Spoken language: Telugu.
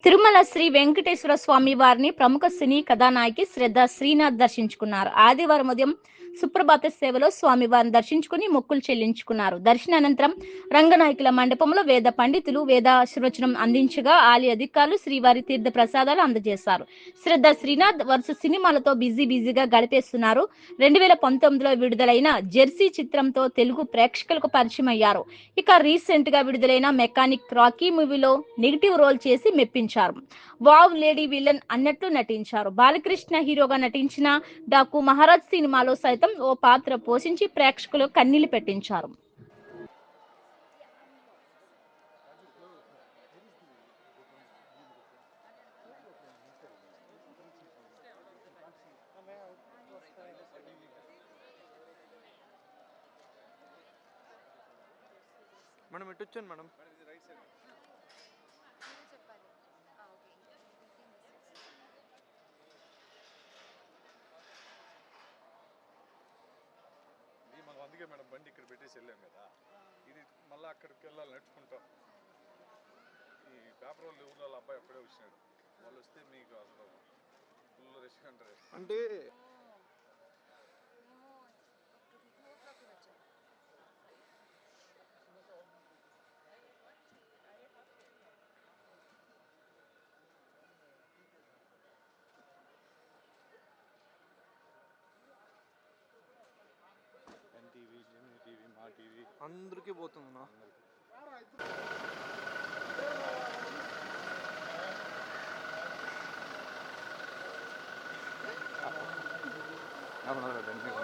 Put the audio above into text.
తిరుమల శ్రీ వెంకటేశ్వర స్వామి వారిని ప్రముఖ సినీ కథానాయకి శ్రద్ధ శ్రీనాథ్ దర్శించుకున్నారు. ఆదివారం ఉదయం సుప్రభాత సేవలో స్వామివారిని దర్శించుకుని మొక్కులు చెల్లించుకున్నారు. దర్శనానంతరం రంగనాయకుల మండపంలో వేద పండితులు వేదాశీర్వచనం అందించగా ఆలయ అధికారులు శ్రీవారి తీర్థ ప్రసాదాలు అందజేశారు. శ్రద్ధ శ్రీనాథ్ వరుస సినిమాలతో బిజీగా గడిపేస్తున్నారు. 2019లో విడుదలైన జెర్సీ చిత్రంతో తెలుగు ప్రేక్షకులకు పరిచయం అయ్యారు. ఇక రీసెంట్ గా విడుదలైన మెకానిక్ రాకీ మూవీలో నెగిటివ్ రోల్ చేసి మెప్పించారు. వావ్ లేడీ విలన్ అన్నట్లు నటించారు. బాలకృష్ణ హీరోగా నటించిన డాకు మహారాజ్ సినిమాలో సైతం ఓ పాత్ర పోషించి ప్రేక్షకులు కన్నీళ్లు పెట్టించారు. మేడం ఎటు వచ్చాను మేడం? మనం అందుకే మేడం బండి ఇక్కడ పెట్టేసి వెళ్ళాం కదా, ఇది మళ్ళీ అక్కడికి వెళ్ళాలి నడుచుకుంటాం. ఈ పేపర్ వాళ్ళు ఊళ్ళో అబ్బాయి అప్పుడే వచ్చినాడు, వాళ్ళు వస్తే మీకు అసలు ఫుల్ రెస్ట్ అంటారు. అంటే ఎన్టీవీ, జెమినీ టీవీ, మా టీవీ అందరికీ పోతుందన్నా. దండిగా